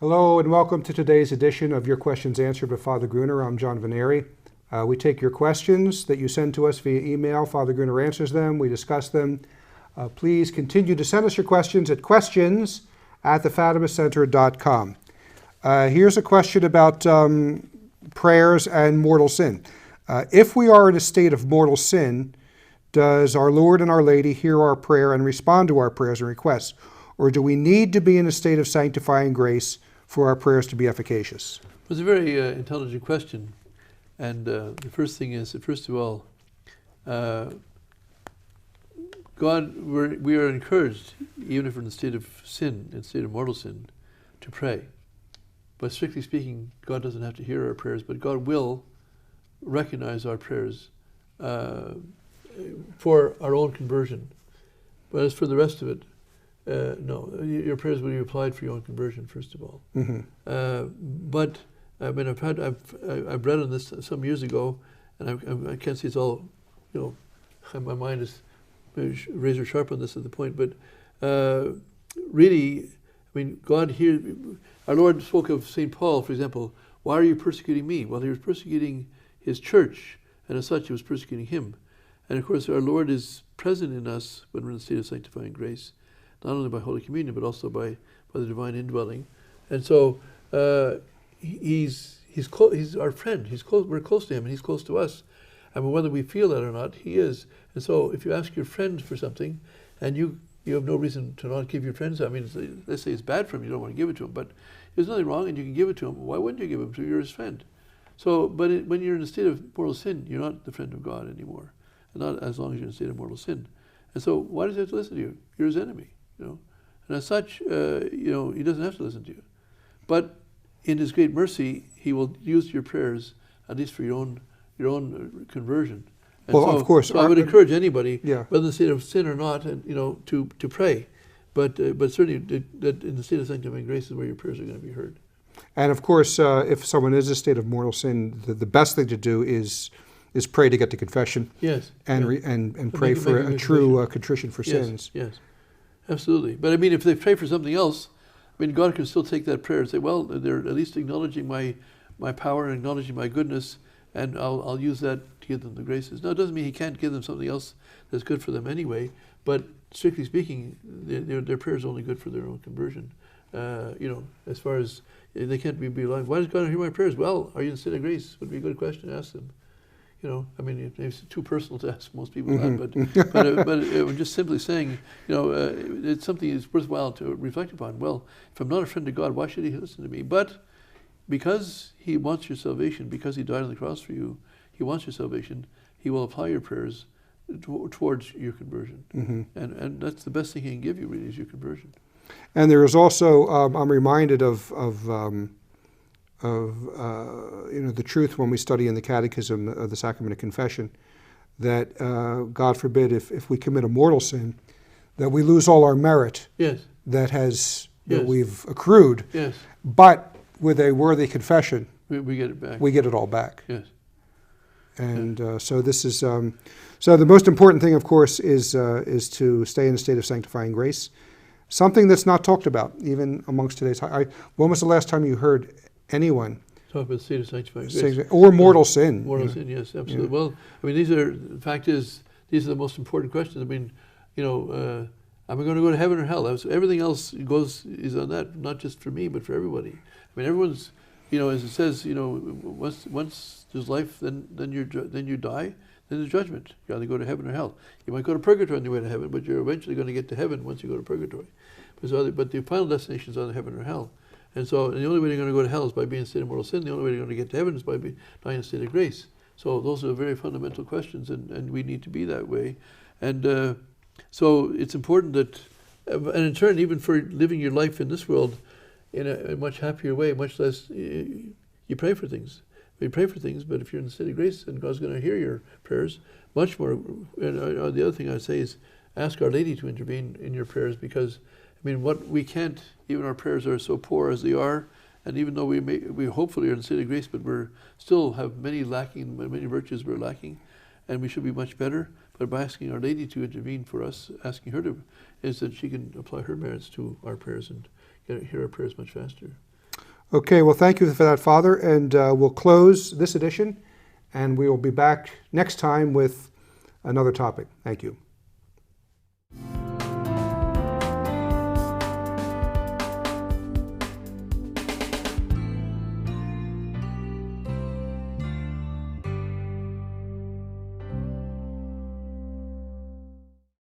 Hello and welcome to today's edition of Your Questions Answered with Father Gruner. I'm John Veneri. We take your questions that you send to us via email. Father Gruner answers them. We discuss them. Please continue to send us your questions at questions@thefatimacenter.com. Here's a question about prayers and mortal sin. If we are in a state of mortal sin, does our Lord and Our Lady hear our prayer and respond to our prayers and requests? Or do we need to be in a state of sanctifying grace for our prayers to be efficacious? It's a very intelligent question. And the first thing is, first of all, we are encouraged, even if we're in a state of sin, in a state of mortal sin, to pray. But strictly speaking, God doesn't have to hear our prayers, but God will recognize our prayers for our own conversion. But as for the rest of it, no, your prayers will be applied for your own conversion, first of all. Mm-hmm. But I mean, I've read on this some years ago, and I can't say it's all, my mind is razor sharp on this at the point. But really, I mean, God here, our Lord spoke of St. Paul, for example. Why are you persecuting me? Well, he was persecuting his church, and as such, he was persecuting him. And of course, our Lord is present in us when we're in the state of sanctifying grace, not only by Holy Communion, but also by the divine indwelling. And so he's our friend. We're close to him, and he's close to us. And whether we feel that or not, he is. And so if you ask your friend for something, and you have no reason to not give your friends, I mean, let's say it's bad for him, you don't want to give it to him, but there's nothing wrong, and you can give it to him. Why wouldn't you give it to him? You're his friend. So, but when you're in a state of mortal sin, you're not the friend of God anymore, and not as long as you're in a state of mortal sin. And so why does he have to listen to you? You're his enemy. And as such, he doesn't have to listen to you. But in his great mercy, he will use your prayers, at least for your own conversion. And well, of course. So I would encourage anybody, yeah, whether in the state of sin or not, to pray. But certainly that in the state of sanctifying grace is where your prayers are going to be heard. And of course, if someone is in a state of mortal sin, the best thing to do is pray to get to confession. Yes. And pray for a true contrition for sins. Yes. Absolutely. But I mean, if they pray for something else, I mean, God can still take that prayer and say, well, they're at least acknowledging my power and acknowledging my goodness, and I'll use that to give them the graces. Now, it doesn't mean he can't give them something else that's good for them anyway, but strictly speaking, their prayer is only good for their own conversion. As far as they can't be like, why does God not hear my prayers? Well, are you in a state of grace? Would be a good question to ask them. I mean, it's too personal to ask most people that, but just simply saying, it's something that's worthwhile to reflect upon. Well, if I'm not a friend of God, why should he listen to me? But because he wants your salvation, because he died on the cross for you, he wants your salvation, he will apply your prayers towards your conversion. Mm-hmm. And that's the best thing he can give you, really, is your conversion. And there is also, I'm reminded of the truth when we study in the Catechism of the Sacrament of Confession, that God forbid if we commit a mortal sin, that we lose all our merit that we've accrued. Yes. But with a worthy confession, we get it back. We get it all back. Yes. And so this is so the most important thing, of course, is to stay in a state of sanctifying grace, something that's not talked about even amongst today's. When was the last time you heard anyone talk about the state of sanctifying grace or mortal sin? Mortal sin, yes, absolutely. Yeah. Well, I mean, these are the most important questions. I mean, am I going to go to heaven or hell? Everything else is on that, not just for me, but for everybody. I mean, everyone's, as it says, once there's life, then you die, then there's judgment. You either go to heaven or hell. You might go to purgatory on your way to heaven, but you're eventually going to get to heaven once you go to purgatory. But the final destination is either heaven or hell. And so the only way you're going to go to hell is by being in a state of mortal sin. The only way you're going to get to heaven is by dying in a state of grace. So those are very fundamental questions, and we need to be that way. And so it's important that, and in turn, even for living your life in this world in a much happier way, much less, you pray for things. You pray for things, but if you're in the state of grace, then God's going to hear your prayers much more. And the other thing I'd say is ask Our Lady to intervene in your prayers, because I mean, what we can't, even our prayers are so poor as they are, and even though we hopefully are in the state of grace, but we're still have many virtues we're lacking, and we should be much better. But by asking Our Lady to intervene for us, asking her to, is that she can apply her merits to our prayers and hear our prayers much faster. Okay, well, thank you for that, Father, and we'll close this edition, and we will be back next time with another topic. Thank you.